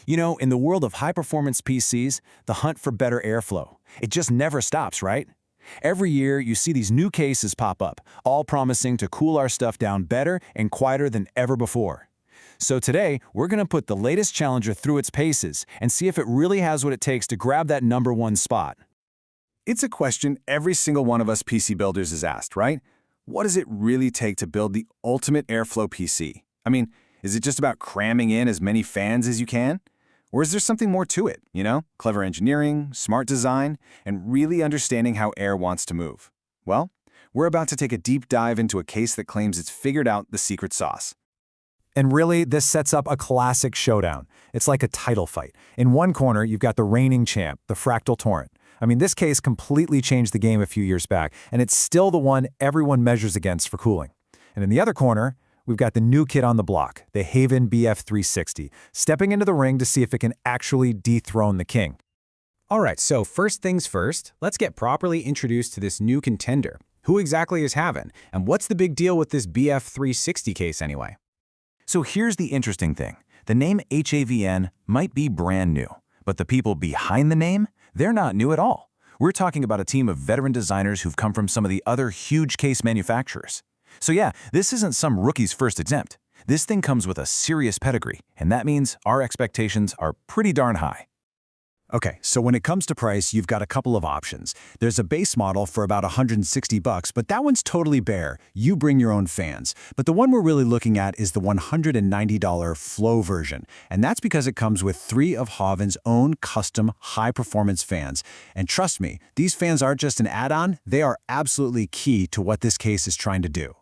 You know, in the world of high-performance PCs, the hunt for better airflow, it just never stops, right? Every year, you see these new cases pop up, all promising to cool our stuff down better and quieter than ever before. So today, we're going to put the latest challenger through its paces and see if it really has what it takes to grab that #1 spot. It's a question every single one of us PC builders is asked, right? What does it really take to build the ultimate airflow PC? I mean, is it just about cramming in as many fans as you can? Or is there something more to it, you know? Clever engineering, smart design, and really understanding how air wants to move. Well, we're about to take a deep dive into a case that claims it's figured out the secret sauce. And really, this sets up a classic showdown. It's like a title fight. In one corner, you've got the reigning champ, the Fractal Torrent. I mean, this case completely changed the game a few years back, and it's still the one everyone measures against for cooling. And in the other corner, we've got the new kid on the block, the HAVN BF360, stepping into the ring to see if it can actually dethrone the king. All right, so first things first, let's get properly introduced to this new contender. Who exactly is HAVN, and what's the big deal with this BF360 case anyway? So here's the interesting thing. The name HAVN might be brand new, but the people behind the name, they're not new at all. We're talking about a team of veteran designers who've come from some of the other huge case manufacturers. So yeah, this isn't some rookie's first attempt. This thing comes with a serious pedigree, and that means our expectations are pretty darn high. Okay, so when it comes to price, you've got a couple of options. There's a base model for about $160, but that one's totally bare. You bring your own fans. But the one we're really looking at is the $190 Flow version, and that's because it comes with 3 of HAVN's own custom high-performance fans. And trust me, these fans aren't just an add-on, they are absolutely key to what this case is trying to do.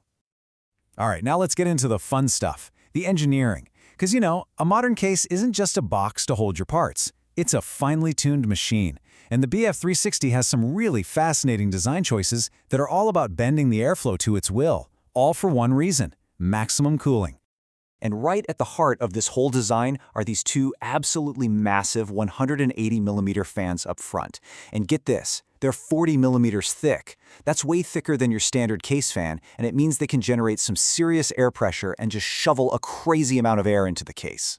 All right, now let's get into the fun stuff, the engineering. Because, you know, a modern case isn't just a box to hold your parts. It's a finely tuned machine, and the BF360 has some really fascinating design choices that are all about bending the airflow to its will, all for one reason: maximum cooling. And right at the heart of this whole design are these 2 absolutely massive 180mm fans up front. And get this, they're 40mm thick. That's way thicker than your standard case fan, and it means they can generate some serious air pressure and just shovel a crazy amount of air into the case.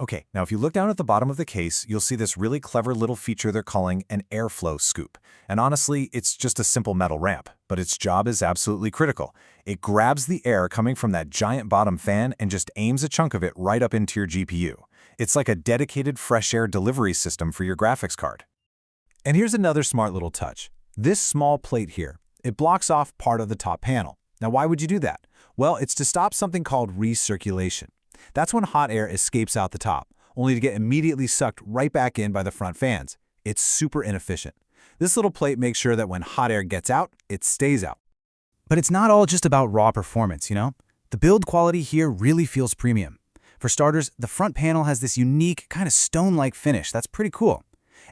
Okay, now if you look down at the bottom of the case, you'll see this really clever little feature they're calling an airflow scoop. And honestly, it's just a simple metal ramp, but its job is absolutely critical. It grabs the air coming from that giant bottom fan and just aims a chunk of it right up into your GPU. It's like a dedicated fresh air delivery system for your graphics card. And here's another smart little touch. This small plate here, it blocks off part of the top panel. Now, why would you do that? Well, it's to stop something called recirculation. That's when hot air escapes out the top, only to get immediately sucked right back in by the front fans. It's super inefficient. This little plate makes sure that when hot air gets out, it stays out. But it's not all just about raw performance, you know? The build quality here really feels premium. For starters, the front panel has this unique, kind of stone-like finish that's pretty cool.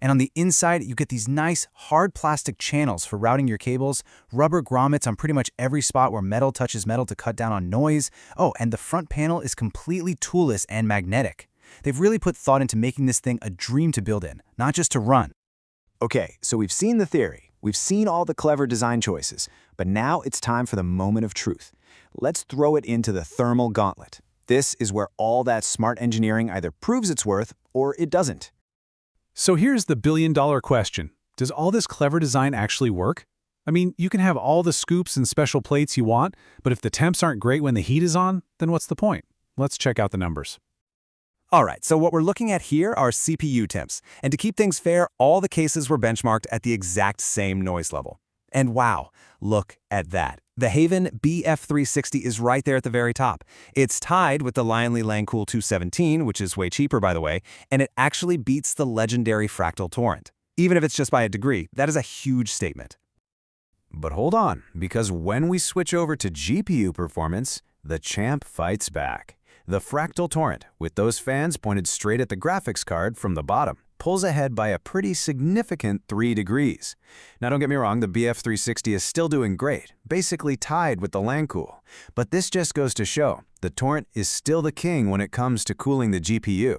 And on the inside, you get these nice, hard plastic channels for routing your cables, rubber grommets on pretty much every spot where metal touches metal to cut down on noise. Oh, and the front panel is completely toolless and magnetic. They've really put thought into making this thing a dream to build in, not just to run. Okay, so we've seen the theory, we've seen all the clever design choices, but now it's time for the moment of truth. Let's throw it into the thermal gauntlet. This is where all that smart engineering either proves its worth or it doesn't. So here's the billion-dollar question. Does all this clever design actually work? I mean, you can have all the scoops and special plates you want, but if the temps aren't great when the heat is on, then what's the point? Let's check out the numbers. All right, so what we're looking at here are CPU temps. And to keep things fair, all the cases were benchmarked at the exact same noise level. And wow, look at that. The HAVN BF360 is right there at the very top. It's tied with the Lion Langcool 217, which is way cheaper, by the way, and it actually beats the legendary Fractal Torrent. Even if it's just by a degree, that is a huge statement. But hold on, because when we switch over to GPU performance, the champ fights back. The Fractal Torrent, with those fans pointed straight at the graphics card from the bottom, pulls ahead by a pretty significant 3 degrees. Now don't get me wrong, the BF360 is still doing great, basically tied with the Langcool. But this just goes to show, the Torrent is still the king when it comes to cooling the GPU.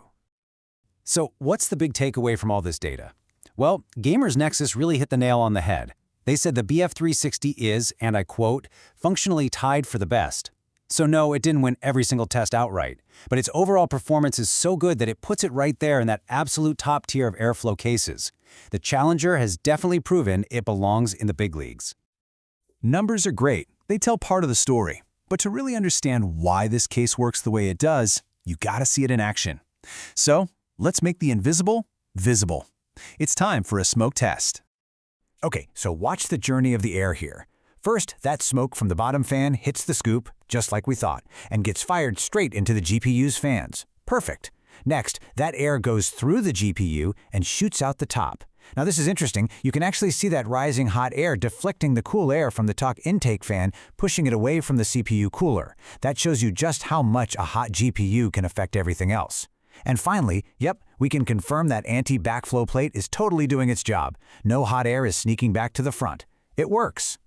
So what's the big takeaway from all this data? Well, Gamers Nexus really hit the nail on the head. They said the BF360 is, and I quote, functionally tied for the best. So no, it didn't win every single test outright, but its overall performance is so good that it puts it right there in that absolute top tier of airflow cases. The Challenger has definitely proven it belongs in the big leagues. Numbers are great. They tell part of the story. But to really understand why this case works the way it does, you gotta see it in action. So, let's make the invisible visible. It's time for a smoke test. Okay, so watch the journey of the air here. First, that smoke from the bottom fan hits the scoop, just like we thought, and gets fired straight into the GPU's fans. Perfect. Next, that air goes through the GPU and shoots out the top. Now this is interesting. You can actually see that rising hot air deflecting the cool air from the top intake fan, pushing it away from the CPU cooler. That shows you just how much a hot GPU can affect everything else. And finally, yep, we can confirm that anti-backflow plate is totally doing its job. No hot air is sneaking back to the front. It works.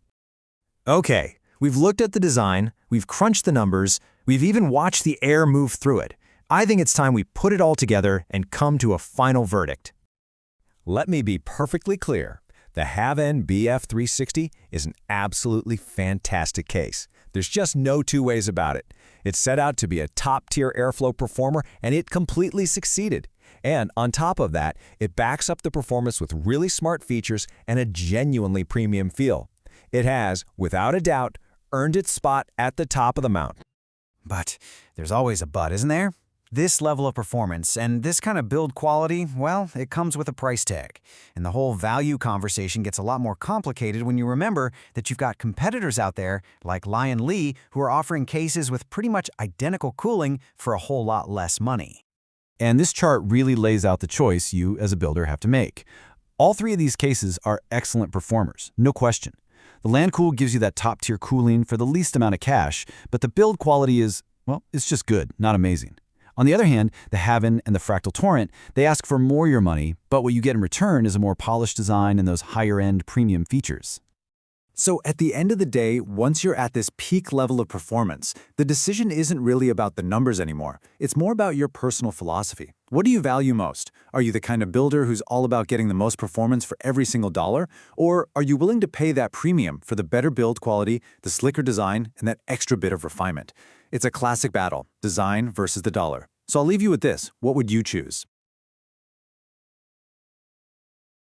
Okay, we've looked at the design, we've crunched the numbers, we've even watched the air move through it. I think it's time we put it all together and come to a final verdict. Let me be perfectly clear. The HAVN BF360 is an absolutely fantastic case. There's just no two ways about it. It set out to be a top-tier airflow performer, and it completely succeeded. And on top of that, it backs up the performance with really smart features and a genuinely premium feel. It has, without a doubt, earned its spot at the top of the mountain. But there's always a but, isn't there? This level of performance and this kind of build quality, well, it comes with a price tag. And the whole value conversation gets a lot more complicated when you remember that you've got competitors out there like Lion Lee who are offering cases with pretty much identical cooling for a whole lot less money. And this chart really lays out the choice you, as a builder, have to make. All three of these cases are excellent performers, no question. The LandCool gives you that top-tier cooling for the least amount of cash, but the build quality is, well, it's just good, not amazing. On the other hand, the HAVN and the Fractal Torrent, they ask for more your money, but what you get in return is a more polished design and those higher-end premium features. So at the end of the day, once you're at this peak level of performance, the decision isn't really about the numbers anymore. It's more about your personal philosophy. What do you value most? Are you the kind of builder who's all about getting the most performance for every single dollar? Or are you willing to pay that premium for the better build quality, the slicker design, and that extra bit of refinement? It's a classic battle, design versus the dollar. So I'll leave you with this. What would you choose?